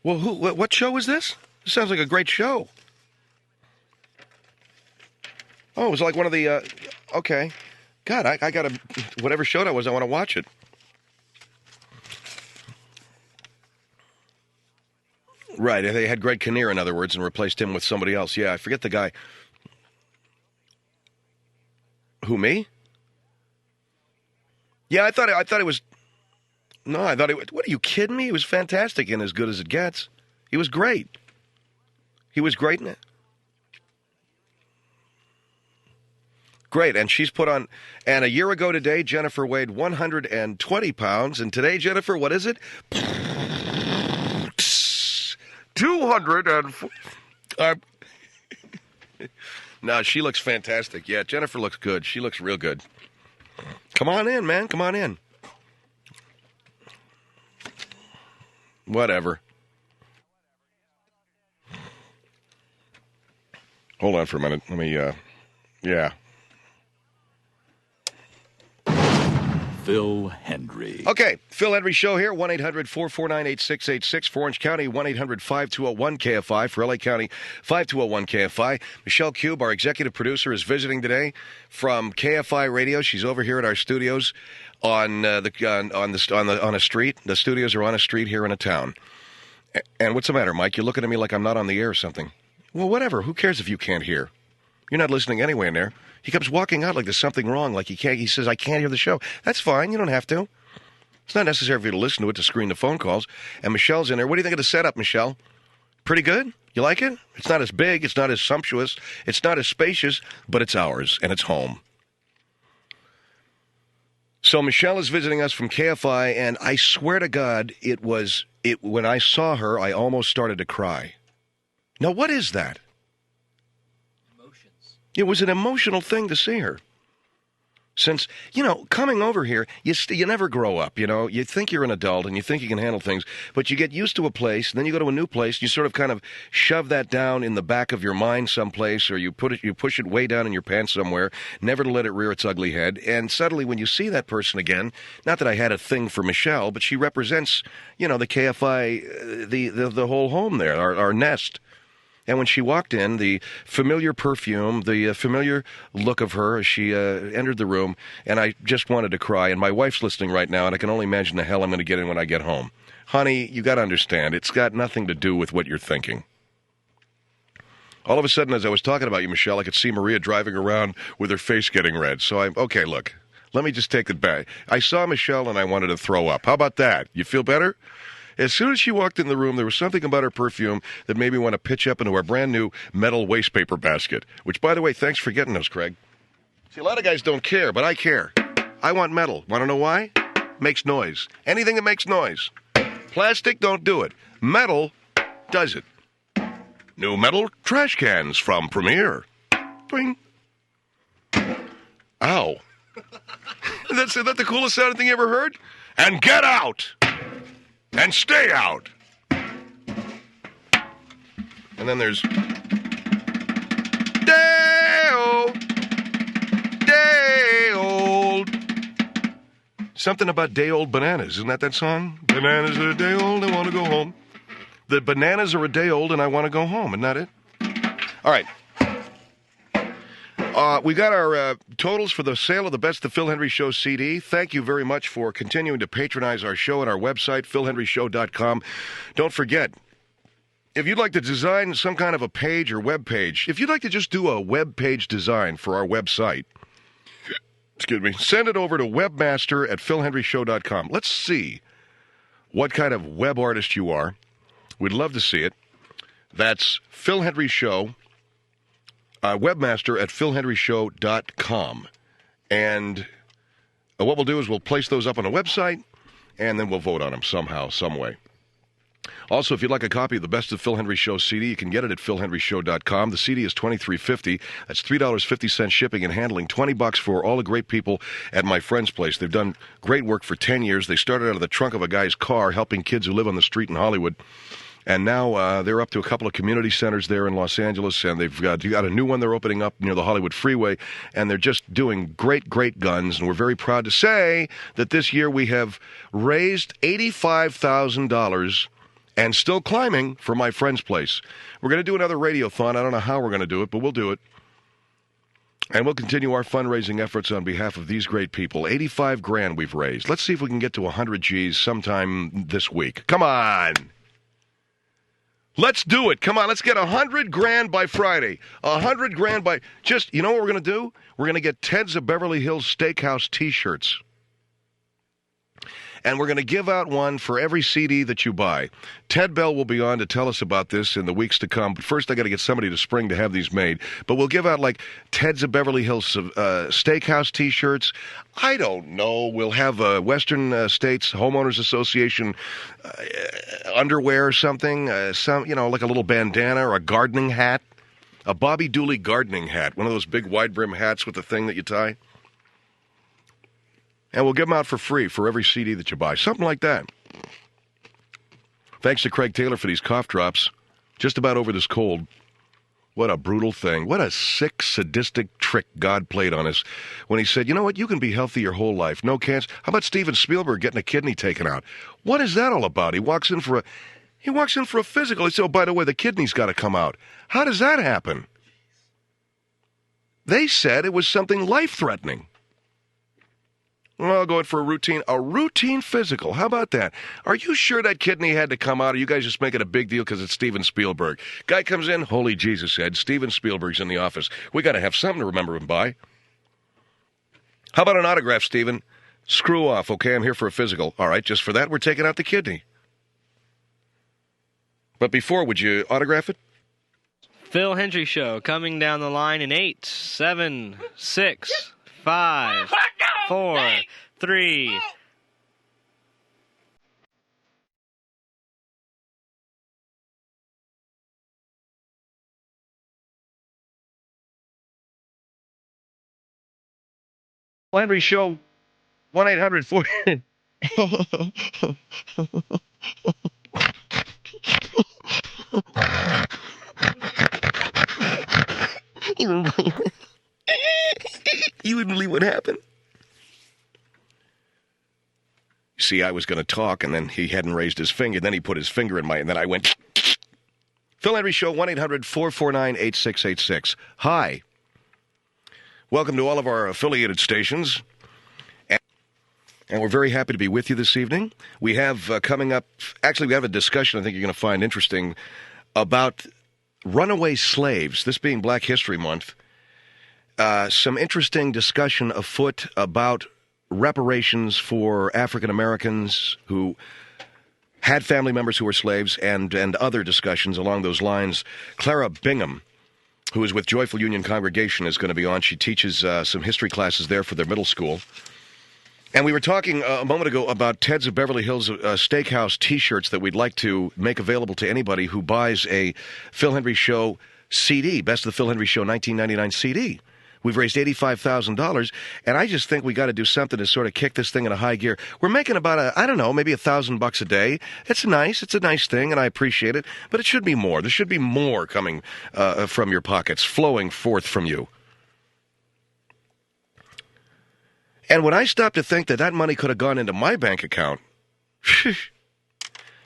Well, what show is this? This sounds like a great show. Oh, it was like one of the, okay. God, I got to, whatever show that was, I want to watch it. Right, they had Greg Kinnear, in other words, and replaced him with somebody else. Yeah, I forget the guy. Who, me? Yeah, I thought it was... No, I thought it... What, are you kidding me? He was fantastic and as good as it gets. He was great. He was great in it. Great, and she's put on... And a year ago today, Jennifer weighed 120 pounds, and today, Jennifer, what is it? 200 and... No, she looks fantastic. Yeah, Jennifer looks good. She looks real good. Come on in, man. Come on in. Whatever. Hold on for a minute. Let me, yeah. Phil Hendrie. Okay, Phil Hendrie Show here, 1-800-449-8686. For Orange County, 1-800-5201-KFI. For LA County, 5201-KFI. Michelle Cube, our executive producer, is visiting today from KFI Radio. She's over here at our studios on a street. The studios are on a street here in a town. And what's the matter, Mike? You're looking at me like I'm not on the air or something. Well, whatever. Who cares if you can't hear? You're not listening anyway in there. He keeps walking out like there's something wrong, like he says, I can't hear the show. That's fine. You don't have to. It's not necessary for you to listen to it to screen the phone calls. And Michelle's in there. What do you think of the setup, Michelle? Pretty good? You like it? It's not as big. It's not as sumptuous. It's not as spacious, but it's ours, and it's home. So Michelle is visiting us from KFI, and I swear to God, when I saw her, I almost started to cry. Now, what is that? It was an emotional thing to see her. Since, coming over here, you never grow up, You think you're an adult and you think you can handle things, but you get used to a place, and then you go to a new place, and you sort of kind of shove that down in the back of your mind someplace, or you push it way down in your pants somewhere, never to let it rear its ugly head. And suddenly when you see that person again, not that I had a thing for Michelle, but she represents, the KFI, the whole home there, our nest. And when she walked in, the familiar perfume, the familiar look of her as she entered the room, and I just wanted to cry. And my wife's listening right now, and I can only imagine the hell I'm going to get in when I get home. Honey, you got to understand, it's got nothing to do with what you're thinking. All of a sudden, as I was talking about you, Michelle, I could see Maria driving around with her face getting red. So okay, look, let me just take it back. I saw Michelle, and I wanted to throw up. How about that? You feel better? As soon as she walked in the room, there was something about her perfume that made me want to pitch up into our brand new metal waste paper basket, which, by the way, thanks for getting those, Craig. See, a lot of guys don't care, but I care. I want metal. Want to know why? Makes noise. Anything that makes noise. Plastic, don't do it. Metal does it. New metal trash cans from Premier. Twing. Ow. Is that the coolest sounding thing you ever heard? And get out! And stay out. And then there's day old. Something about day old bananas. Isn't that song? Bananas are a day old, I want to go home. The bananas are a day old and I want to go home. Isn't that it? All right. We got our totals for the sale of the Best of Phil Hendrie Show CD. Thank you very much for continuing to patronize our show at our website, philhendrieshow.com. Don't forget, if you'd like to design some kind of a page or web page, if you'd like to just do a web page design for our website, send it over to webmaster@philhendrieshow.com. Let's see what kind of web artist you are. We'd love to see it. That's Phil Hendrie Show. Webmaster@philhendrieshow.com. And what we'll do is we'll place those up on a website, and then we'll vote on them somehow, some way. Also, if you'd like a copy of the Best of Phil Hendrie Show CD, you can get it at philhendrieshow.com. The CD is $23.50. That's $3.50 shipping and handling. $20 for all the great people at my friend's place. They've done great work for 10 years. They started out of the trunk of a guy's car helping kids who live on the street in Hollywood. And now they're up to a couple of community centers there in Los Angeles, and they've got a new one they're opening up near the Hollywood Freeway, and they're just doing great, great guns. And we're very proud to say that this year we have raised $85,000 and still climbing for my friend's place. We're going to do another radiothon. I don't know how we're going to do it, but we'll do it. And we'll continue our fundraising efforts on behalf of these great people. 85 grand we've raised. Let's see if we can get to 100 G's sometime this week. Come on. Let's do it. Come on, let's get 100 grand by Friday. 100 grand by... Just, you know what we're going to do? We're going to get Ted's of Beverly Hills Steakhouse T-shirts. And we're going to give out one for every CD that you buy. Ted Bell will be on to tell us about this in the weeks to come. But first, I got to get somebody to spring to have these made. But we'll give out like Ted's of Beverly Hills Steakhouse T-shirts. I don't know. We'll have a Western States Homeowners Association underwear or something. Like a little bandana or a gardening hat. A Bobby Dooley gardening hat. One of those big wide brim hats with the thing that you tie. And we'll give them out for free for every CD that you buy. Something like that. Thanks to Craig Taylor for these cough drops. Just about over this cold. What a brutal thing. What a sick, sadistic trick God played on us when he said, you know what, you can be healthy your whole life. No cancer. How about Steven Spielberg getting a kidney taken out? What is that all about? He walks in for a physical. He said, oh, by the way, the kidney's got to come out. How does that happen? They said it was something life-threatening. Well, going for a routine physical. How about that? Are you sure that kidney had to come out? Or are you guys just making a big deal because it's Steven Spielberg? Guy comes in, holy Jesus, Ed, Steven Spielberg's in the office. We got to have something to remember him by. How about an autograph, Steven? Screw off, okay? I'm here for a physical. All right, just for that, we're taking out the kidney. But before, would you autograph it? Phil Hendrie Show coming down the line in 8, 7, 6, 5, 4, 3. Hendrie Show, 1-800-4... You wouldn't believe what happened. See, I was going to talk, and then he hadn't raised his finger. Then he put his finger in my, and then I went. Phil Hendrie Show, 1-800-449-8686. Hi. Welcome to all of our affiliated stations. And we're very happy to be with you this evening. We have coming up, actually, we have a discussion I think you're going to find interesting about runaway slaves, this being Black History Month. Some interesting discussion afoot about reparations for African Americans who had family members who were slaves and other discussions along those lines. Clara Bingham, who is with Joyful Union Congregation, is going to be on. She teaches some history classes there for their middle school. And we were talking a moment ago about Ted's of Beverly Hills Steakhouse T-shirts that we'd like to make available to anybody who buys a Phil Hendrie Show CD, Best of the Phil Hendrie Show 1999 CD. We've raised $85,000, and I just think we got to do something to sort of kick this thing in a high gear. We're making about maybe $1,000 a day. It's a nice thing, and I appreciate it, but it should be more. There should be more coming from your pockets, flowing forth from you. And when I stop to think that money could have gone into my bank account, you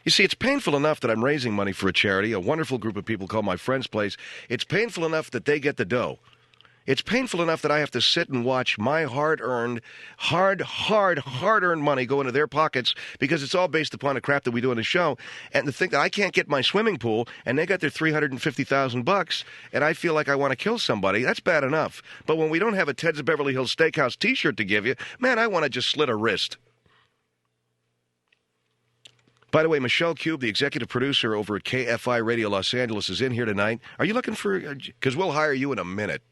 see, it's painful enough that I'm raising money for a charity, a wonderful group of people called My Friend's Place. It's painful enough that they get the dough. It's painful enough that I have to sit and watch my hard-earned money go into their pockets because it's all based upon the crap that we do on the show. And to think that I can't get my swimming pool and they got their $350,000 and I feel like I want to kill somebody, that's bad enough. But when we don't have a Ted's of Beverly Hills Steakhouse T-shirt to give you, man, I want to just slit a wrist. By the way, Michelle Cube, the executive producer over at KFI Radio Los Angeles, is in here tonight. Are you looking for... Because we'll hire you in a minute.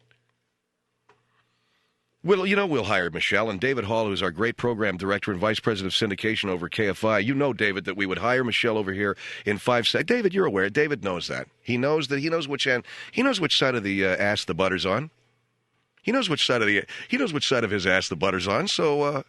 We'll hire Michelle, and David Hall, who's our great program director and vice president of syndication over KFI. You know, David, that we would hire Michelle over here in 5 seconds. David, you're aware. David knows that. He knows which side of the ass the butter's on. He knows which side of his ass the butter's on. So,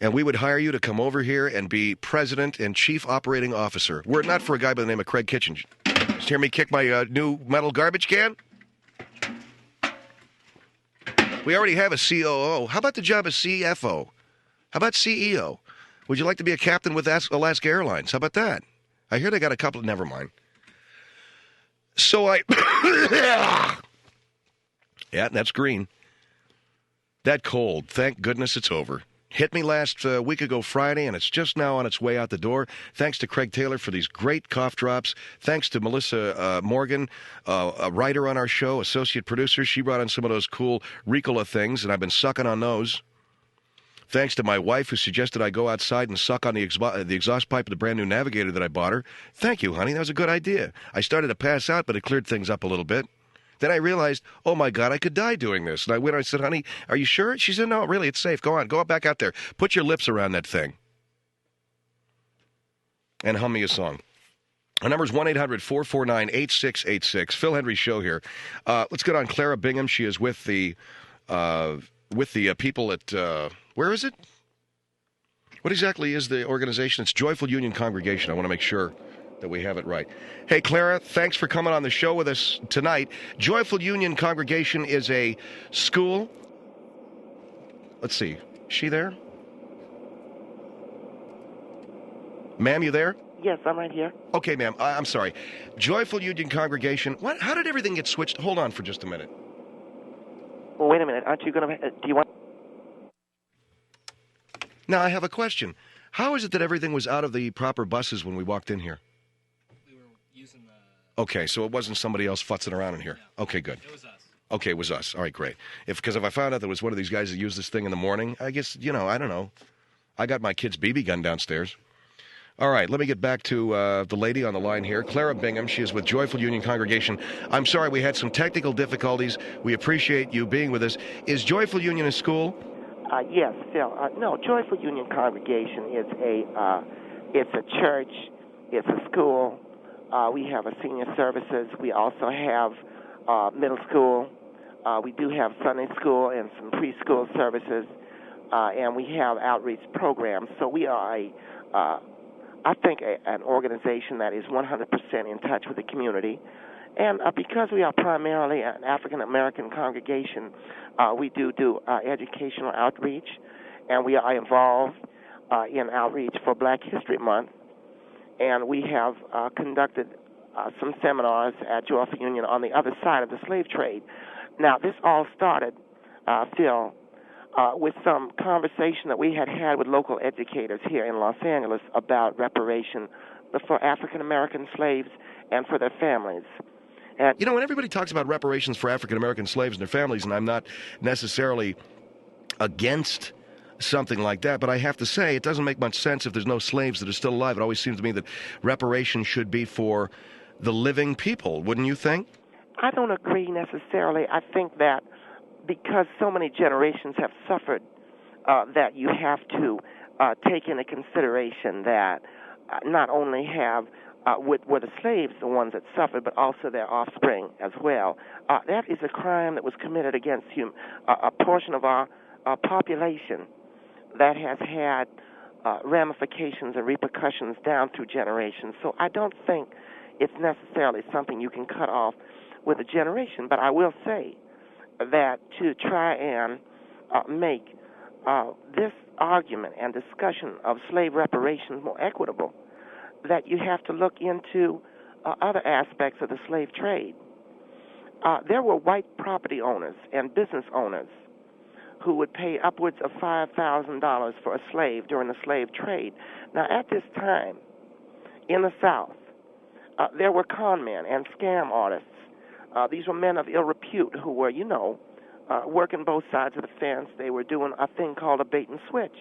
and we would hire you to come over here and be president and chief operating officer. Were it not for a guy by the name of Craig Kitchen. Just hear me kick my new metal garbage can? We already have a COO. How about the job of CFO? How about CEO? Would you like to be a captain with Alaska Airlines? How about that? I hear they got a couple. Never mind. So I. Yeah, that's green. That cold. Thank goodness it's over. Hit me last week ago Friday, and it's just now on its way out the door. Thanks to Craig Taylor for these great cough drops. Thanks to Melissa Morgan, a writer on our show, associate producer. She brought in some of those cool Ricola things, and I've been sucking on those. Thanks to my wife, who suggested I go outside and suck on the exhaust pipe of the brand new Navigator that I bought her. Thank you, honey. That was a good idea. I started to pass out, but it cleared things up a little bit. Then I realized, oh, my God, I could die doing this. And I went and I said, honey, are you sure? She said, no, really, it's safe. Go on. Go back out there. Put your lips around that thing. And hum me a song. Our number is 1-800-449-8686. Phil Hendrie Show here. Let's get on Clara Bingham. She is with the people at, where is it? What exactly is the organization? It's Joyful Union Congregation. I want to make sure that we have it right. Hey, Clara, thanks for coming on the show with us tonight. Joyful Union Congregation is a school. Let's see. Is she there? Ma'am, you there? Yes, I'm right here. Okay, ma'am. I'm sorry. Joyful Union Congregation. What? How did everything get switched? Hold on for just a minute. Well, wait a minute. Aren't you going to... do you want... Now, I have a question. How is it that everything was out of the proper buses when we walked in here? We were using the... Okay, so it wasn't somebody else futzing around in here. No. Okay, good. It was us. Okay, it was us. All right, great. Because if I found out there was one of these guys that used this thing in the morning, I guess, I don't know. I got my kid's BB gun downstairs. All right, let me get back to the lady on the line here, Clara Bingham. She is with Joyful Union Congregation. I'm sorry, we had some technical difficulties. We appreciate you being with us. Is Joyful Union a school? Yes, Phil. No, Joyful Union Congregation is it's a church. It's a school. We have a senior services. We also have middle school. We do have Sunday school and some preschool services, and we have outreach programs. So we are I think an organization that is 100% in touch with the community. And because we are primarily an African-American congregation, we do educational outreach, and we are involved in outreach for Black History Month. And we have conducted some seminars at Joyful Union on the other side of the slave trade. Now, this all started, Phil, with some conversation that we had with local educators here in Los Angeles about reparation for African-American slaves and for their families. And, when everybody talks about reparations for African-American slaves and their families, and I'm not necessarily against something like that, but I have to say it doesn't make much sense if there's no slaves that are still alive. It always seems to me that reparations should be for the living people, wouldn't you think? I don't agree necessarily. I think that because so many generations have suffered, that you have to take into consideration that not only were the slaves the ones that suffered, but also their offspring as well. That is a crime that was committed against a portion of our population that has had ramifications and repercussions down through generations. So I don't think it's necessarily something you can cut off with a generation. But I will say that to try and make this argument and discussion of slave reparations more equitable, that you have to look into other aspects of the slave trade. There were white property owners and business owners who would pay upwards of $5,000 for a slave during the slave trade. Now, at this time, in the South, there were con men and scam artists. These were men of ill repute who were, working both sides of the fence. They were doing a thing called a bait and switch.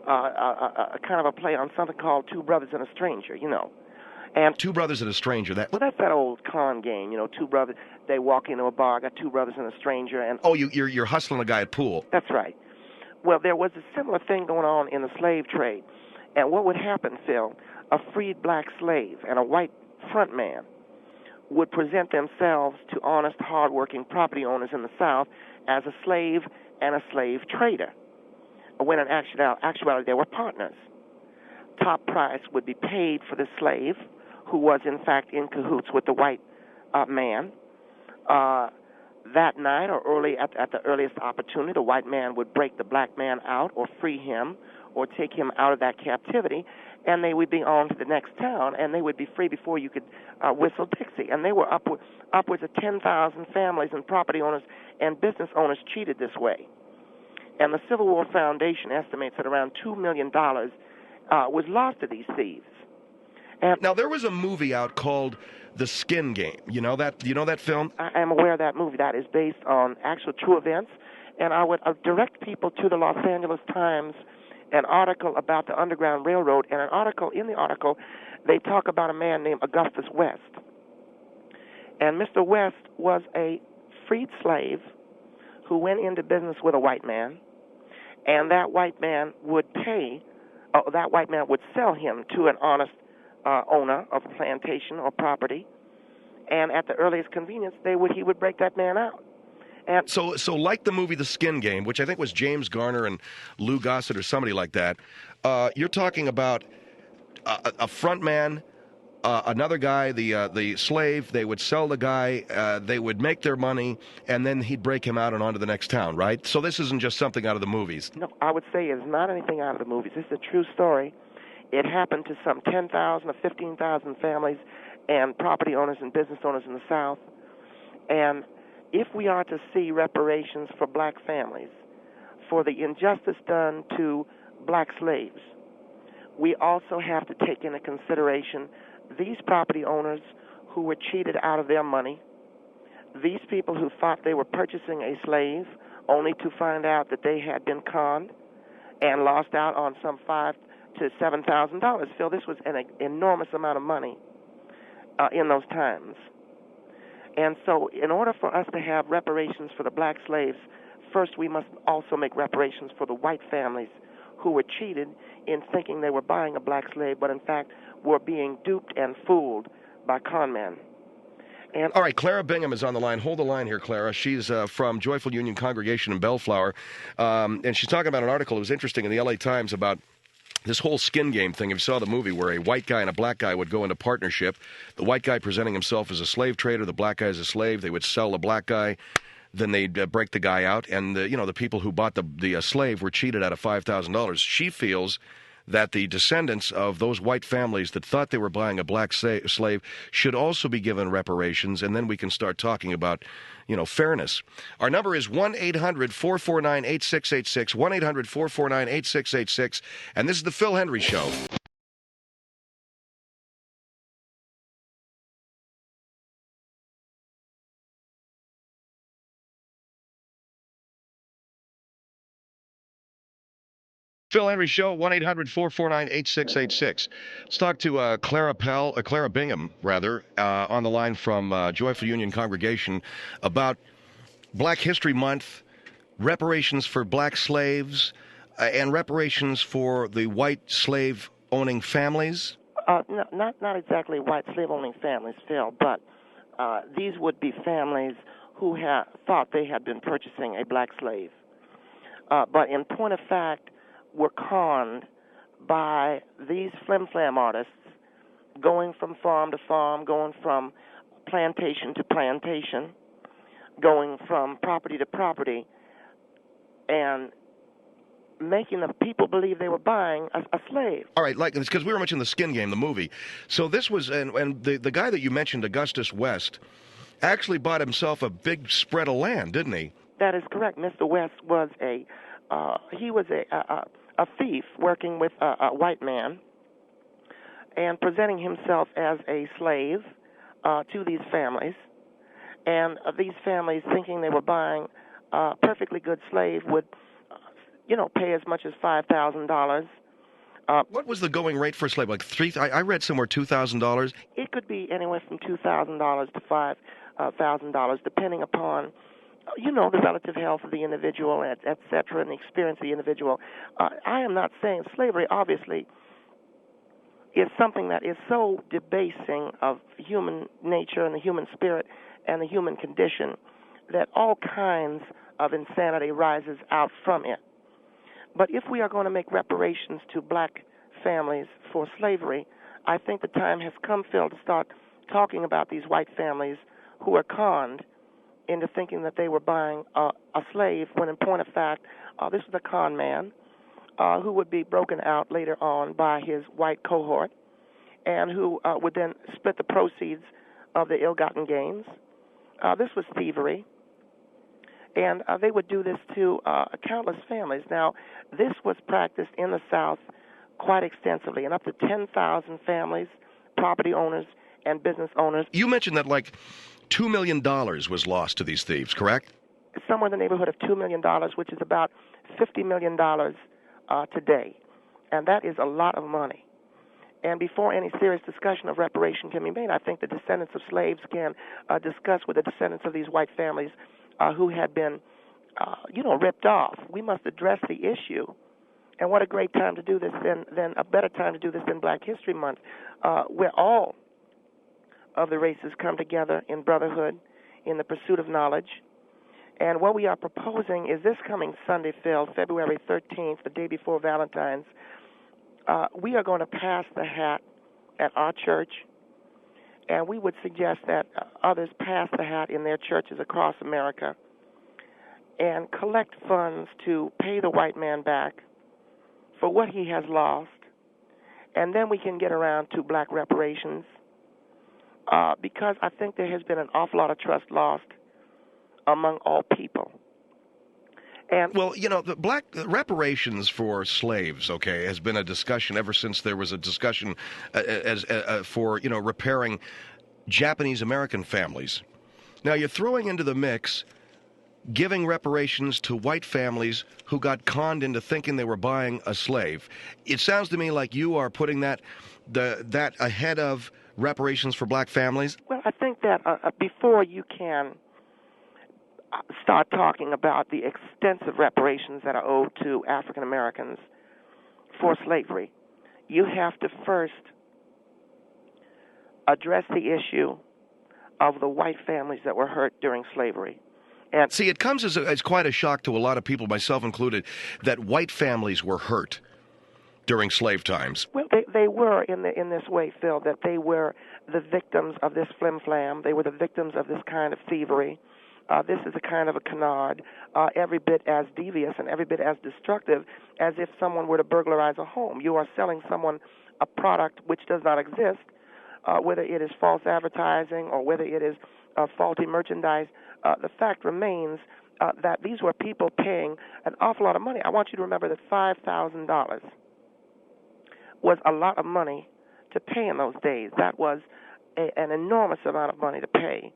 A kind of a play on something called Two Brothers and a Stranger, And Two Brothers and a Stranger. Well, that's that old con game, two brothers. They walk into a bar, got two brothers and a stranger, and you're hustling a guy at pool. That's right. Well, there was a similar thing going on in the slave trade, and what would happen, Phil? A freed black slave and a white front man would present themselves to honest, hard-working property owners in the South as a slave and a slave trader, when in actuality they were partners. Top price would be paid for the slave, who was in fact in cahoots with the white man. that night or early at the earliest opportunity, the white man would break the black man out or free him or take him out of that captivity, and they would be on to the next town, and they would be free before you could whistle Dixie. And they were upwards of 10,000 families and property owners and business owners cheated this way. And the Civil War Foundation estimates that around $2 million was lost to these thieves. And now, there was a movie out called The Skin Game. You know that film? I am aware of that movie. That is based on actual true events. And I would direct people to the Los Angeles Times, an article about the Underground Railroad. And in the article, they talk about a man named Augustus West. And Mr. West was a freed slave who went into business with a white man. And that white man would sell him to an honest owner of a plantation or property, and at the earliest convenience, he would break that man out. And so like the movie The Skin Game, which I think was James Garner and Lou Gossett or somebody like that, you're talking about a front man, another guy, the slave. They would sell the guy, they would make their money, and then he'd break him out and on to the next town, right? So this isn't just something out of the movies. No, I would say it's not anything out of the movies. This is a true story. It happened to some 10,000 or 15,000 families and property owners and business owners in the South. And if we are to see reparations for black families, for the injustice done to black slaves, we also have to take into consideration these property owners who were cheated out of their money, these people who thought they were purchasing a slave only to find out that they had been conned and lost out on some $5,000 to $7,000. Phil, this was an enormous amount of money in those times. And so in order for us to have reparations for the black slaves, first we must also make reparations for the white families who were cheated in thinking they were buying a black slave, but in fact were being duped and fooled by con men. And all right, Clara Bingham is on the line. Hold the line here, Clara. She's from Joyful Union Congregation in Bellflower, and she's talking about an article that was interesting in the L.A. Times about this whole skin game thing. If you saw the movie where a white guy and a black guy would go into partnership, the white guy presenting himself as a slave trader, the black guy as a slave, they would sell the black guy, then they'd break the guy out, and the people who bought the slave were cheated out of $5,000. She feels that the descendants of those white families that thought they were buying a black slave should also be given reparations, and then we can start talking about, fairness. Our number is 1-800-449-8686, 1-800-449-8686, and this is the Phil Hendrie Show. Phil Hendrie Show, 1-800-449-8686. Let's talk to Clara Bingham, on the line from Joyful Union Congregation about Black History Month, reparations for black slaves, and reparations for the white slave-owning families. No, not exactly white slave-owning families, Phil, but these would be families who thought they had been purchasing a black slave. But in point of fact, were conned by these flim-flam artists going from farm to farm, going from plantation to plantation, going from property to property, and making the people believe they were buying a slave. All right, because we were mentioning The Skin Game, the movie. So this was, and the guy that you mentioned, Augustus West, actually bought himself a big spread of land, didn't he? That is correct. Mr. West was a thief working with a white man and presenting himself as a slave to these families. And these families, thinking they were buying a perfectly good slave, would, pay as much as $5,000. What was the going rate for a slave? Like I read somewhere $2,000. It could be anywhere from $2,000 to $5,000, depending upon the relative health of the individual, et cetera, and the experience of the individual. I am not saying slavery, obviously, is something that is so debasing of human nature and the human spirit and the human condition that all kinds of insanity rises out from it. But if we are going to make reparations to black families for slavery, I think the time has come, Phil, to start talking about these white families who are conned into thinking that they were buying a slave, when in point of fact, this was a con man who would be broken out later on by his white cohort, and who would then split the proceeds of the ill-gotten gains. This was thievery, and they would do this to countless families. Now, this was practiced in the South quite extensively, and up to 10,000 families, property owners, and business owners. You mentioned that like $2 million was lost to these thieves, correct? Somewhere in the neighborhood of $2 million, which is about $50 million today. And that is a lot of money. And before any serious discussion of reparation can be made, I think the descendants of slaves can discuss with the descendants of these white families who had been, ripped off. We must address the issue. And what a great time to do this than a better time to do this than Black History Month, where all of the races come together in brotherhood, in the pursuit of knowledge. And what we are proposing is this coming Sunday, Phil, February 13th, the day before Valentine's, we are going to pass the hat at our church, and we would suggest that others pass the hat in their churches across America and collect funds to pay the white man back for what he has lost, and then we can get around to black reparations, because I think there has been an awful lot of trust lost among all people. And well, the black reparations for slaves, has been a discussion ever since there was a discussion for repairing Japanese American families. Now you're throwing into the mix giving reparations to white families who got conned into thinking they were buying a slave. It sounds to me like you are putting that ahead of reparations for black families. Well, I think that before you can start talking about the extensive reparations that are owed to African Americans for slavery, you have to first address the issue of the white families that were hurt during slavery. And see, it comes as quite a shock to a lot of people, myself included, that white families were hurt during slave times. Well, they were in this way, Phil, that they were the victims of this flim-flam. They were the victims of this kind of thievery. This is a kind of a canard, every bit as devious and every bit as destructive as if someone were to burglarize a home. You are selling someone a product which does not exist, whether it is false advertising or whether it is faulty merchandise. The fact remains that these were people paying an awful lot of money. I want you to remember that $5,000 was a lot of money to pay in those days. That was an enormous amount of money to pay.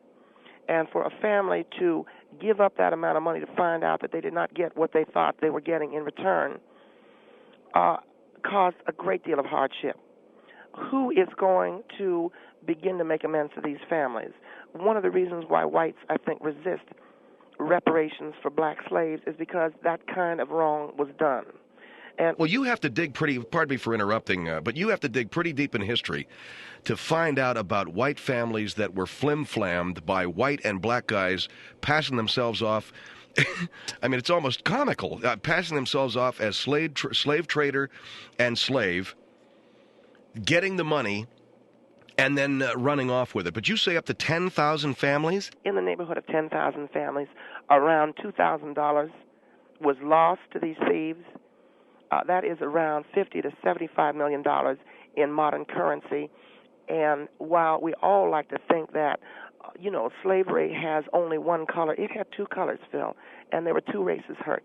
And for a family to give up that amount of money to find out that they did not get what they thought they were getting in return caused a great deal of hardship. Who is going to begin to make amends to these families? One of the reasons why whites, I think, resist reparations for black slaves is because that kind of wrong was done. And well, you have to dig pardon me for interrupting, but you have to dig pretty deep in history to find out about white families that were flim-flammed by white and black guys passing themselves off. I mean, it's almost comical, passing themselves off as slave trader and slave, getting the money, and then running off with it. But you say up to 10,000 families? In the neighborhood of 10,000 families, around $2,000 was lost to these thieves. That is around $50 to $75 million in modern currency. And while we all like to think that, slavery has only one color, it had two colors, Phil, and there were two races hurt.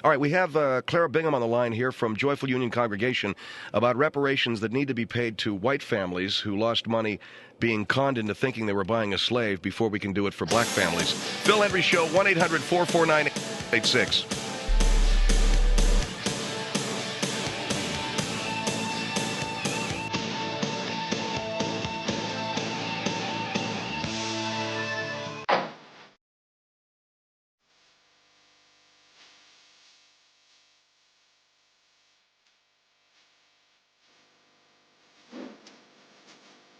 All right, we have Clara Bingham on the line here from Joyful Union Congregation about reparations that need to be paid to white families who lost money being conned into thinking they were buying a slave before we can do it for black families. Phil Hendrie Show, 1-800-449-86.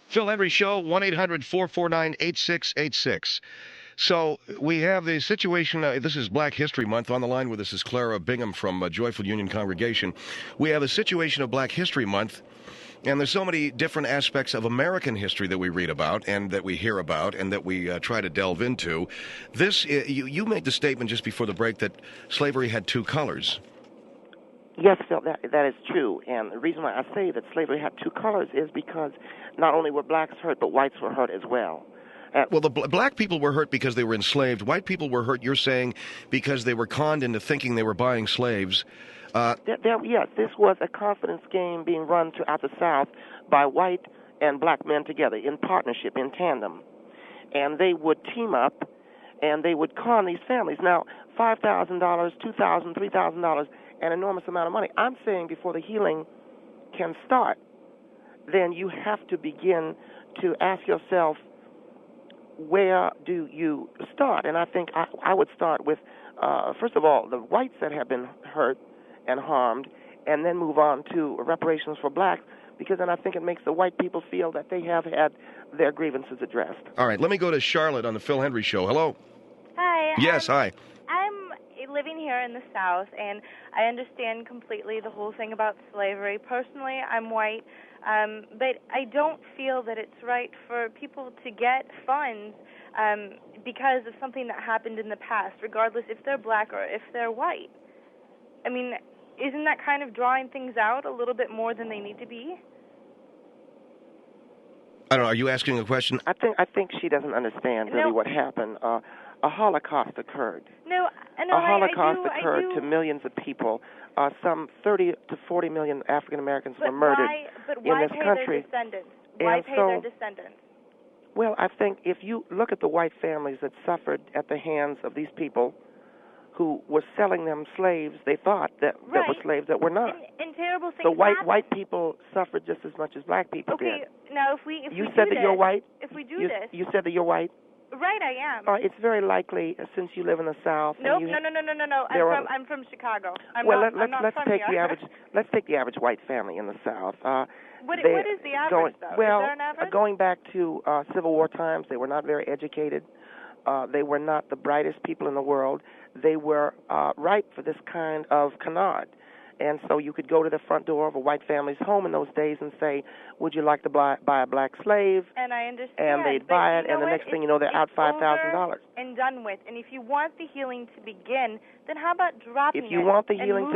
Phil Hendrie Show, 1-800-449-8686. So we have the situation, this is Black History Month. On the line with us is Clara Bingham from Joyful Union Congregation. We have a situation of Black History Month And there's so many different aspects of American history that we read about and that we hear about and that we try to delve into. You made the statement just before the break that slavery had two colors. Yes, Phil, that is true. And the reason why I say that slavery had two colors is because not only were blacks hurt, but whites were hurt as well. Well, the black people were hurt because they were enslaved. White people were hurt, you're saying, because they were conned into thinking they were buying slaves. Yes, this was a confidence game being run throughout the South by white and black men together in partnership, in tandem. And they would team up, and they would con these families. Now, $5,000, $2,000, $3,000, an enormous amount of money. I'm saying before the healing can start, then you have to begin to ask yourself, where do you start? And I think I would start with, first of all, the whites that have been hurt and harmed, and then move on to reparations for blacks, because then I think it makes the white people feel that they have had their grievances addressed. All right, let me go to Charlotte on the Phil Hendrie Show. Hello. Hi. Yes, hi. I'm living here in the South, and I understand completely the whole thing about slavery. Personally, I'm white, but I don't feel that it's right for people to get funds because of something that happened in the past, regardless if they're black or if they're white. I mean, isn't that kind of drawing things out a little bit more than they need to be? I don't know. Are you asking a question? I think she doesn't understand really what happened. A Holocaust occurred. A Holocaust occurred to millions of people. Some 30 to 40 million African Americans were murdered in this country. Why pay their descendants? Well, I think if you look at the white families that suffered at the hands of these people who were selling them slaves, they thought that were slaves that were not. And terrible things. So white people suffered just as much as black people did. Okay, now if you said that you're white. If we do this, you said that you're white. Right, I am. It's very likely, since you live in the South. Nope, no. I'm from Chicago. Let's take the average white family in the South. What is the average, though? Well, is there an average? Going back to Civil War times, they were not very educated. They were not the brightest people in the world. They were ripe for this kind of canard. And so you could go to the front door of a white family's home in those days and say, would you like to buy a black slave? And I understand. And they'd buy it, and the next thing you know, they're out $5,000. And done with. And if you want the healing to begin, then how about dropping it? If you want the healing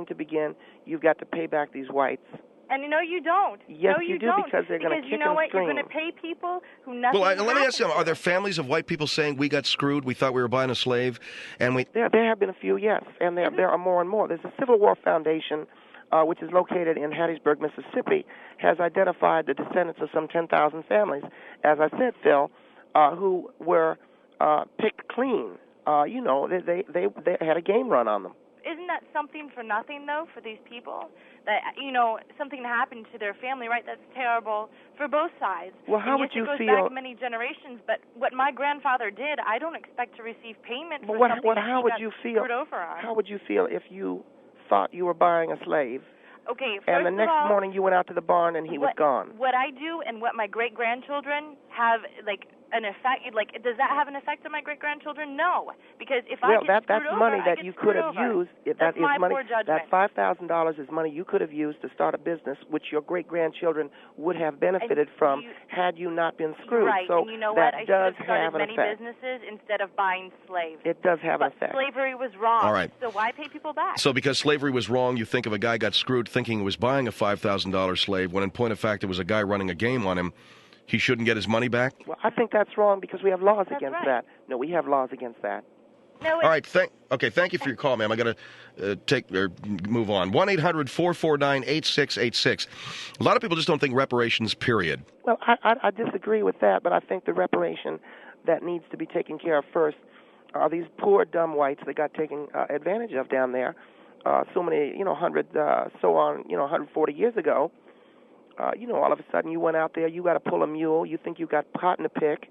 to begin, you've got to pay back these whites. And no, you don't. Yes, no, you do, because they're going to kick and scream. Because you know what? You're going to pay people who nothing Well, let me ask you, to. are there families of white people saying we got screwed, we thought we were buying a slave, and we... There have been a few, yes, and there are more and more. There's a Civil War Foundation, which is located in Hattiesburg, Mississippi, has identified the descendants of some 10,000 families, as I said, Phil, who were picked clean. They had a game run on them. Isn't that something for nothing, though, for these people? That, something happened to their family, right? That's terrible for both sides. Well, how would you feel? It goes back many generations, but what my grandfather did, I don't expect to receive payment for something how would you feel? Screwed over on. How would you feel if you thought you were buying a slave? Okay, and the next morning you went out to the barn and he was gone. What I do and what my great-grandchildren have, an effect, does that have an effect on my great-grandchildren? No, because if I get that's screwed money over, that you could have used. That's my money. Poor judgment. That $5,000 is money you could have used to start a business, which your great-grandchildren would have benefited from had you not been screwed. Right, so and you know that what? I does should have started have an many effect. businesses instead of buying slaves. It does have an effect. Slavery was wrong. All right. So why pay people back? So because slavery was wrong, you think of a guy got screwed thinking he was buying a $5,000 slave, when in point of fact it was a guy running a game on him. He shouldn't get his money back? Well, I think that's wrong because we have laws against that. No, we have laws against that. No, all right, thank you for your call, ma'am. I got to move on. 1-800-449-8686. A lot of people just don't think reparations, period. Well, I disagree with that, but I think the reparation that needs to be taken care of first are these poor, dumb whites that got taken advantage of down there so many, 140 years ago. All of a sudden you went out there, you got to pull a mule, you think you got cotton to pick,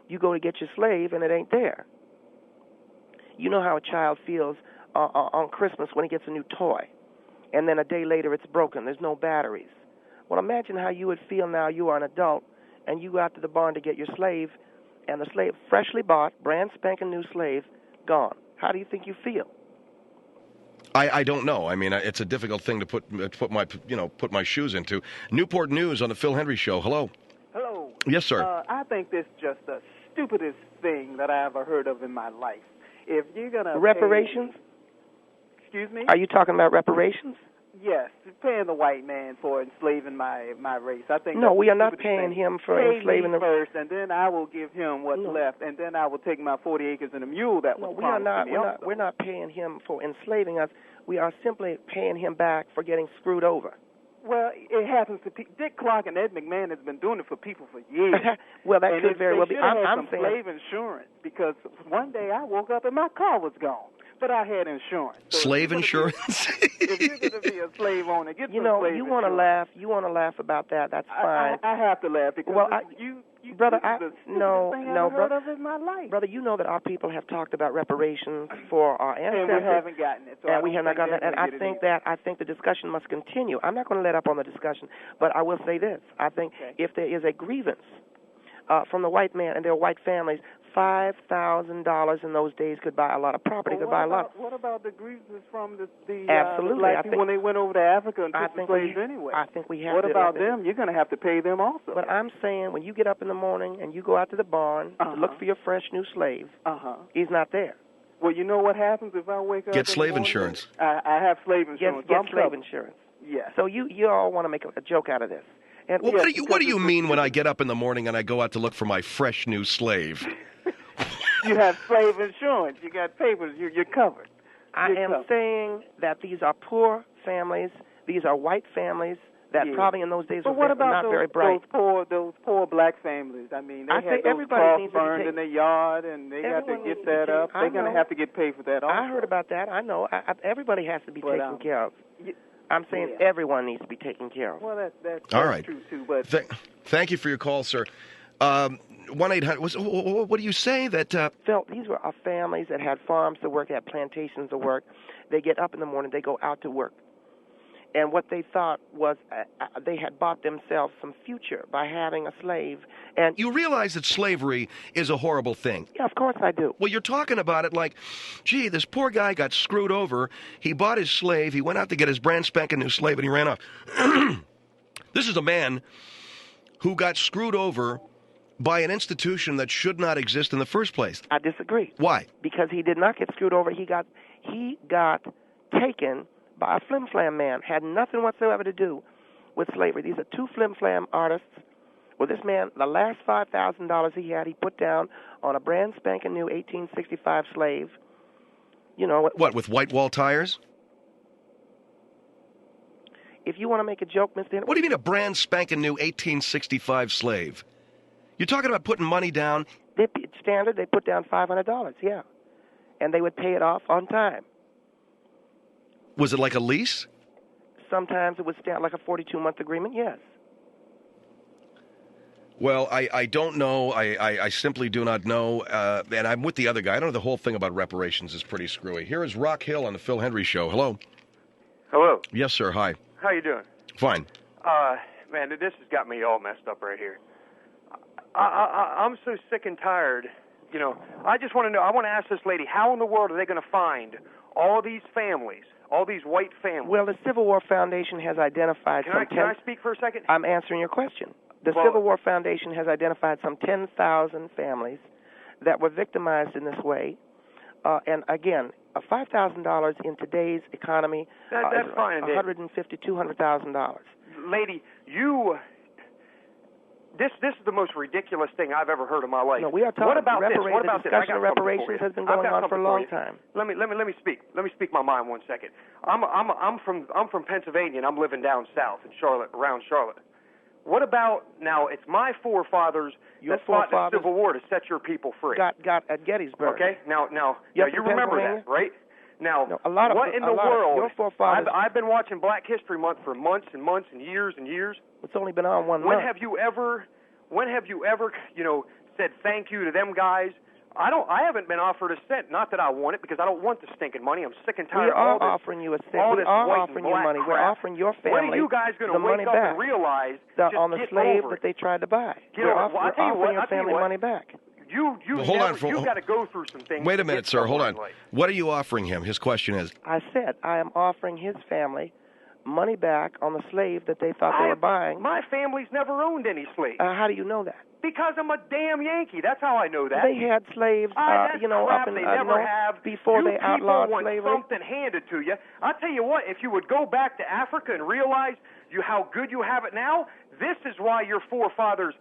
you go to get your slave, and it ain't there. You know how a child feels on Christmas when he gets a new toy, and then a day later it's broken, there's no batteries. Well, imagine how you would feel now you are an adult, and you go out to the barn to get your slave, and the slave, freshly bought, brand spanking new slave, gone. How do you think you feel? I don't know. I mean, it's a difficult thing to put my shoes into. Newport News on the Phil Hendrie Show. Hello. Hello. Yes, sir. I think this is just the stupidest thing that I ever heard of in my life. If you're gonna reparations. Excuse me. Are you talking about reparations? Yes, paying the white man for enslaving my race. I think no, that's we are not stupidest paying thing. him for Pay enslaving me the first, and then I will give him what's left, and then I will take my 40 acres and a mule that was promised to me also. We're not paying him for enslaving us. We are simply paying him back for getting screwed over. Well, it happens to Dick Clark and Ed McMahon has been doing it for people for years. Well, that and could very well be. I'm saying slave insurance, because one day I woke up and my car was gone. But I had insurance. So slave insurance? If you're going to be a slave owner, get some slave insurance. You want to laugh. You want to laugh about that. That's fine. I have to laugh because brother, no, brother. Of in my life. Brother, you know that our people have talked about reparations for our ancestors. And we haven't gotten it. So and we have not gotten it. And I think the discussion must continue. I'm not going to let up on the discussion, but I will say this. I think if there is a grievance from the white man and their white families, $5,000 in those days could buy a lot of property. Could buy a lot. What about the grievances from the absolutely black people when they went over to Africa and took the slaves anyway? I think we have. What about them? You're going to have to pay them also. But I'm saying when you get up in the morning and you go out to the barn to look for your fresh new slave, he's not there. Well, you know what happens if I wake up? Get slave insurance. I have slave insurance. Get slave insurance. Yes. So you all want to make a joke out of this. And well, what do you mean when I get up in the morning and I go out to look for my fresh new slave? You have slave insurance. You got papers. You're covered. I am saying that these are poor families. These are white families that probably in those days were not very bright. Those poor black families? I mean, they had those crops burned in their yard, and they got to get that up. They're going to have to get paid for that also. I heard about that. I know. Everybody has to be taken care of. I'm saying everyone needs to be taken care of. Well, that's all right. True, too. But thank you for your call, sir. 1-800. What do you say that? Phil, these were families that had farms to work, had plantations to work. They get up in the morning, they go out to work, and what they thought was they had bought themselves some future by having a slave. And you realize that slavery is a horrible thing. Yeah, of course I do. Well, you're talking about it like, gee, this poor guy got screwed over. He bought his slave. He went out to get his brand spanking new slave, and he ran off. This is a man who got screwed over by an institution that should not exist in the first place. I disagree. Why? Because he did not get screwed over. He got taken by a flim-flam man. Had nothing whatsoever to do with slavery. These are two flim-flam artists. Well, this man, the last $5,000 he had, he put down on a brand spanking new 1865 slave. You know what? With white wall tires? If you want to make a joke, Mr. Hendrie. What do you mean a brand spanking new 1865 slave? You're talking about putting money down? Standard, they put down $500, yeah. And they would pay it off on time. Was it like a lease? Sometimes it was like a 42-month agreement, yes. Well, I don't know. I simply do not know. And I'm with the other guy. I don't know. The whole thing about reparations is pretty screwy. Here is Rock Hill on the Phil Hendrie Show. Hello. Hello. Yes, sir. Hi. How you doing? Fine. Man, this has got me all messed up right here. I'm so sick and tired. You know, I just want to know. I want to ask this lady, how in the world are they going to find all these families, all these white families? Well, the Civil War Foundation has identified Can I speak for a second? I'm answering your question. The Civil War Foundation has identified some 10,000 families that were victimized in this way. And again, $5,000 in today's economy that's fine. $150,000 to $200,000. Lady, This is the most ridiculous thing I've ever heard in my life. No, we are talking. What about this? What about the discussion of reparations has been going on for a long time. Let me speak. Let me speak my mind 1 second. I'm from Pennsylvania, and I'm living down south in Charlotte, around Charlotte. What about now? It's my forefathers that fought in the Civil War to set your people free. Got at Gettysburg. Okay. Now you remember that, right? Now, what in the world? Your forefathers. I've been watching Black History Month for months and months and years and years. It's only been on 1 month. When have you ever, said thank you to them guys? I haven't been offered a cent. Not that I want it, because I don't want the stinking money. I'm sick and tired of all this. We are offering you a cent. We are offering you money. Crap. We're offering your family when are you guys going to wake up and realize on the slave that they tried to buy. We're offering your family money back. you got to go through some things. Wait a minute, sir. Hold on. What are you offering him? His question is. I said I am offering his family money back on the slave that they thought they were buying. My family's never owned any slaves. How do you know that? Because I'm a damn Yankee. That's how I know that. They had slaves, up in, they never have. Before they outlawed slavery. You people want something handed to you. I'll tell you what, if you would go back to Africa and realize how good you have it now, this is why your forefathers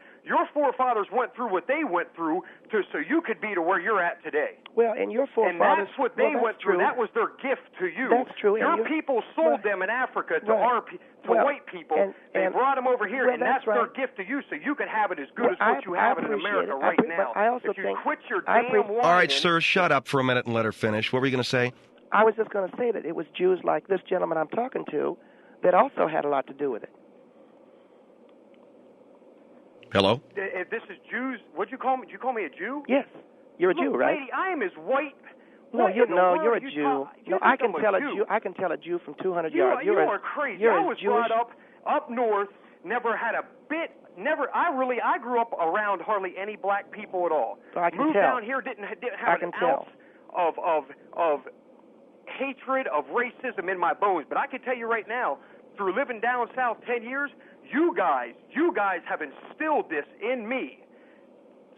went through what they went through so you could be to where you're at today. Well, and your forefathers... And that's what they went through. That was their gift to you. That's true. Your people sold them in Africa to white people. They brought them over here, and that's their gift to you, so you can have it as good as what you have in America right now. But I also if you quit your damn whining... All right, sir, shut up for a minute and let her finish. What were you going to say? I was just going to say that it was Jews like this gentleman I'm talking to that also had a lot to do with it. Hello? If this is Jews, what'd you call me? Did you call me a Jew? Yes. You're a Jew, right? Lady, I am as white. No, you're a Jew. No, I can tell a Jew. I can tell a Jew from 200 yards. You are crazy. I was brought up north, never had a bit. I grew up around hardly any black people at all. So I can Moved tell. down here, didn't have an ounce of hatred, of racism in my bones. But I can tell you right now, through living down south 10 years, you guys have instilled this in me.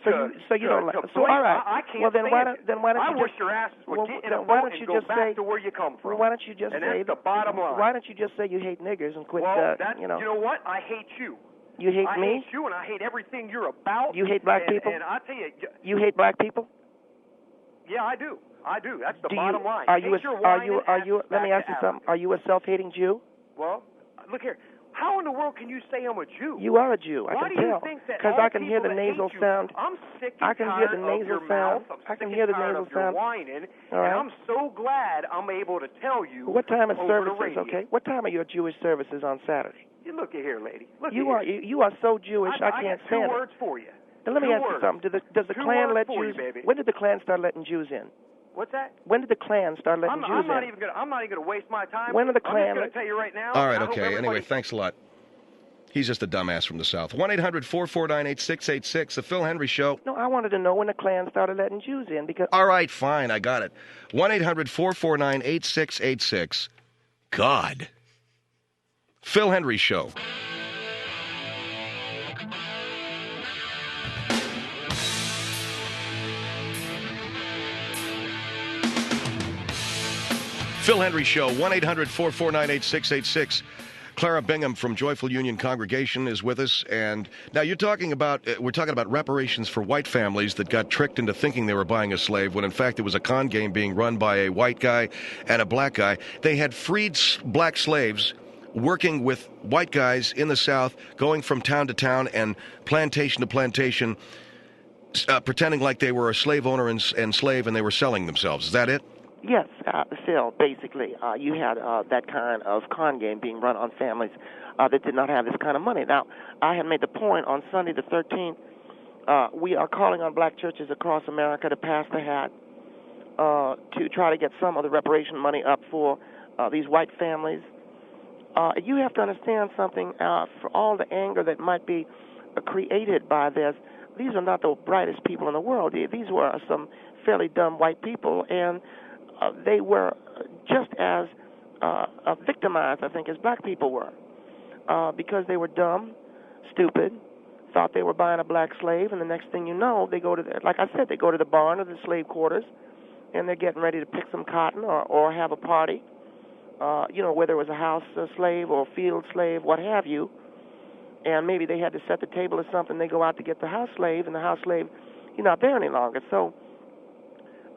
So you don't like. So all right. I can't. Well, then why don't you I wish your asses would get in a why boat don't you and go just back say, to where you come from. Well, why don't you just and say that's the bottom line. Why don't you just say you hate niggers and quit? Well, you know what? I hate you. You hate me? I hate you, and I hate everything you're about. You hate black people? And I tell you, you hate black people? Yeah, I do. That's the bottom line. Let me ask you something. Are you a self-hating Jew? Well, look here. How in the world can you say I'm a Jew? You are a Jew. I can tell. Because I can hear the nasal sound. I'm sick and tired of your mouth. I can hear the nasal sound. Whining, and I'm so glad I'm able to tell you. What time is services? Okay. What time are your Jewish services on Saturday? You look here, lady. You are so Jewish. I can't stand it. I got 2 words for you. Now let me ask you something. Does the Klan let Jews? When did the Klan start letting Jews in? What's that? When did the Klan start letting Jews in? I'm not even going to waste my time. When did the Klan? I'm just going to tell you right now. All right, okay. Anyway, thanks a lot. He's just a dumbass from the South. 1-800-449-8686, The Phil Hendrie Show. No, I wanted to know when the Klan started letting Jews in because... All right, fine, I got it. 1-800-449-8686. God. Phil Hendrie Show. Phil Hendrie Show, 1-800-449-8686. Clara Bingham from Joyful Union Congregation is with us, and now we're talking about reparations for white families that got tricked into thinking they were buying a slave when in fact it was a con game being run by a white guy and a black guy. They had freed black slaves working with white guys in the South, going from town to town and plantation to plantation, pretending like they were a slave owner and slave and they were selling themselves. Is that it? Yes, Phil, basically, you had that kind of con game being run on families that did not have this kind of money. Now, I had made the point on Sunday the 13th, we are calling on black churches across America to pass the hat to try to get some of the reparation money up for these white families. You have to understand something, for all the anger that might be created by this, these are not the brightest people in the world. These were some fairly dumb white people, and they were just as victimized, I think, as black people were, because they were dumb, stupid, thought they were buying a black slave, and the next thing you know, they go to like I said, they go to the barn or the slave quarters, and they're getting ready to pick some cotton or have a party, whether it was a house slave or a field slave, what have you, and maybe they had to set the table or something. They go out to get the house slave, and the house slave, you're not there any longer, so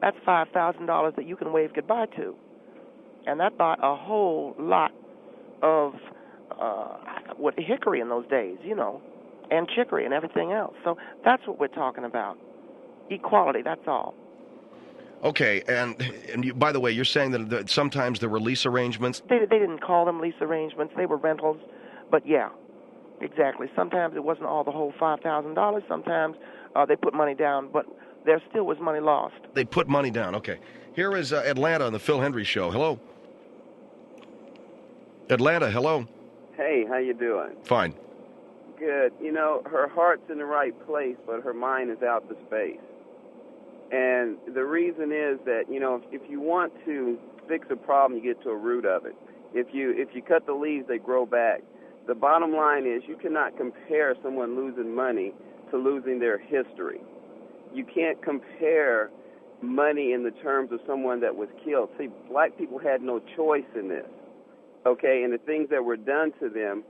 that's $5,000 that you can wave goodbye to. And that bought a whole lot of hickory in those days, and chicory and everything else. So that's what we're talking about. Equality, that's all. Okay, and by the way, you're saying that sometimes the release arrangements... They didn't call them lease arrangements. They were rentals. But, yeah, exactly. Sometimes it wasn't all the whole $5,000. Sometimes they put money down, but... there still was money lost. They put money down. Okay. Here is Atlanta on the Phil Hendrie Show. Hello. Atlanta, hello. Hey, how you doing? Fine. Good. Her heart's in the right place, but her mind is out to space. And the reason is that, if you want to fix a problem, you get to a root of it. If you cut the leaves, they grow back. The bottom line is you cannot compare someone losing money to losing their history. You can't compare money in the terms of someone that was killed. See, black people had no choice in this, okay? And the things that were done to them,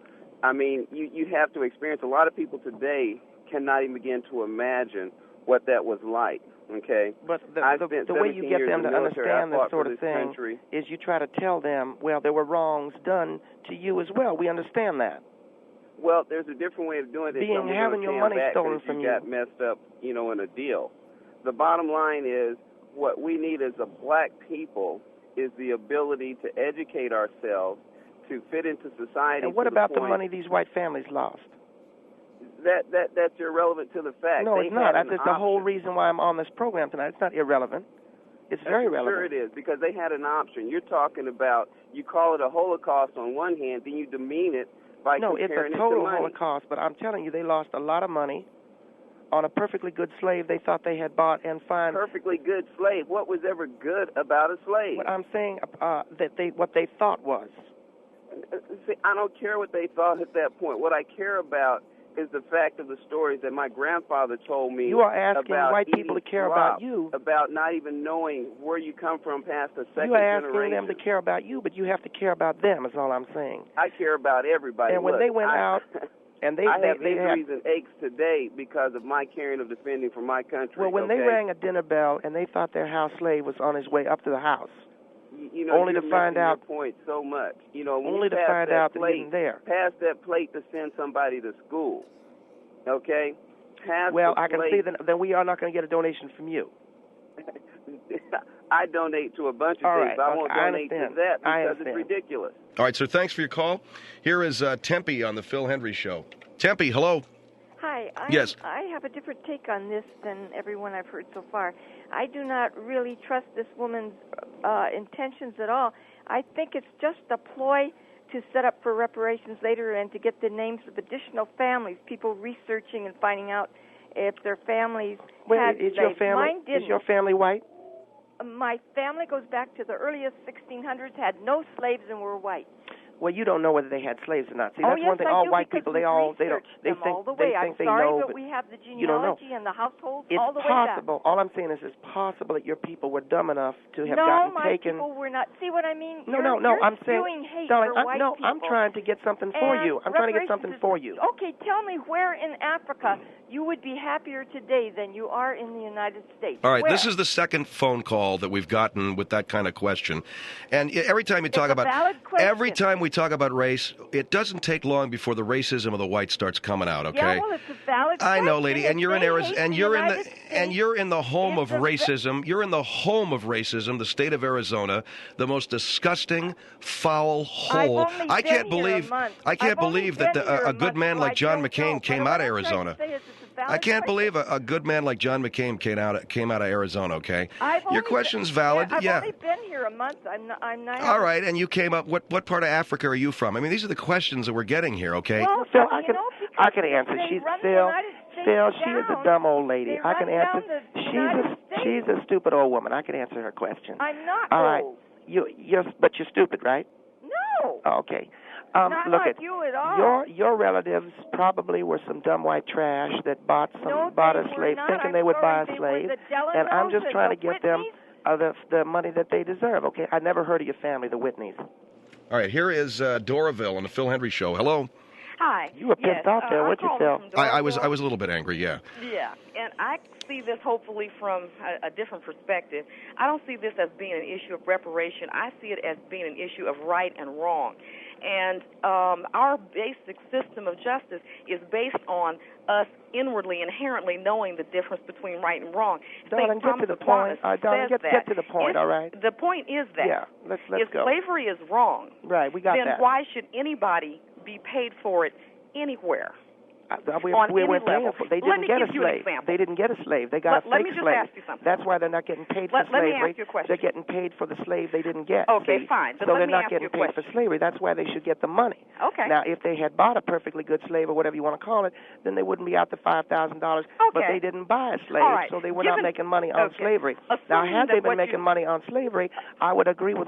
I mean, you have to experience. A lot of people today cannot even begin to imagine what that was like, okay? But the way you get them to understand this sort of thing is you try to tell them, well, there were wrongs done to you as well. We understand that. Well, there's a different way of doing it. Having your money stolen from you. Got messed up, in a deal. The bottom line is what we need as a black people is the ability to educate ourselves, to fit into society. And what about the money these white families lost? That's irrelevant to the fact. No, it's not. That's the whole reason why I'm on this program tonight. It's not irrelevant. It's very relevant. Sure it is, because they had an option. You're talking about, you call it a Holocaust on one hand, then you demean it by comparing it to money. No, it's a total Holocaust, but I'm telling you, they lost a lot of money on a perfectly good slave they thought they had bought and found. Perfectly good slave? What was ever good about a slave? What I'm saying, what they thought was. See, I don't care what they thought at that point. What I care about is the fact of the stories that my grandfather told me. You are asking white people to care about you. About not even knowing where you come from past the second generation. You are asking them to care about you, but you have to care about them, is all I'm saying. I care about everybody. And when they went out, and they have injuries and aches today because of my caring of defending for my country. Well, when they rang a dinner bell and they thought their house slave was on his way up to the house, only to find out. Your point so much. Only to find out that he wasn't there. Pass that plate to send somebody to school. Okay? I can see that we are not going to get a donation from you. I donate to a bunch of things, but I won't donate to that because it's ridiculous. All right, sir, thanks for your call. Here is Tempe on the Phil Hendrie Show. Tempe, hello. Hi. Yes. I have a different take on this than everyone I've heard so far. I do not really trust this woman's intentions at all. I think it's just a ploy to set up for reparations later and to get the names of additional families, people researching and finding out if their families had slaves. Mine didn't. Is your family white? My family goes back to the earliest 1600s, had no slaves, and were white. Well, you don't know whether they had slaves or not. See, that's one thing. All white people, they think they know, but we have the genealogy and the households all the way back. It's possible. All I'm saying is, it's possible that your people were dumb enough to have gotten taken. No, my people were not. See what I mean? No. I'm saying, hate darling, for white people. I'm trying to get something for you. I'm trying to get something for you. Okay, tell me where in Africa you would be happier today than you are in the United States. All right, Where? This is the second phone call that we've gotten with that kind of question, and every time we talk every time we talk about race, it doesn't take long before the racism of the white starts coming out. Okay. Yeah, well, it's a valid question. I know, lady, and you're in Arizona, and you're in the home of racism. You're in the home of racism, the state of Arizona, the most disgusting, foul hole. I can't believe that a good man like John McCain came out of Arizona. I can't believe a good man like John McCain came out of Arizona. Okay, your question's valid. I've only been here a month. I'm not. All right, and you came up. What part of Africa are you from? I mean, these are the questions that we're getting here. Okay. Well, Phil, I can answer. Phil, she is a dumb old lady. I can answer. She's a stupid old woman. I can answer her question. I'm not all old. Right. But you're stupid, right? No. Okay. Not look like you at all. Your relatives probably were some dumb white trash that bought a slave, thinking they would buy a slave, and I'm just trying to get them the money that they deserve. Okay, I never heard of your family, the Whitneys. All right, here is Doraville on the Phil Hendrie Show. Hello. Hi. You were pissed off there. What'd you tell? I was a little bit angry. Yeah. Yeah, and I see this hopefully from a different perspective. I don't see this as being an issue of reparation. I see it as being an issue of right and wrong. And our basic system of justice is based on us inwardly, inherently knowing the difference between right and wrong. Darling, get to the point. Darling, get to the point, all right? The point is that let's if go. Slavery is wrong, right, we got then that. why should anybody be paid for it anywhere? We're paying for. They didn't get a slave. They didn't get a slave. They got a fake slave. Ask you something. That's why they're not getting paid for slavery. Let me ask you a question. They're getting paid for the slave they didn't get. Okay, fine. But so they're not getting paid for slavery. That's why they should get the money. Okay. Now, if they had bought a perfectly good slave or whatever you want to call it, then they wouldn't be out the $5,000. Okay. But they didn't buy a slave, so they were not making money on slavery. Now, had they been making money on slavery, I would agree with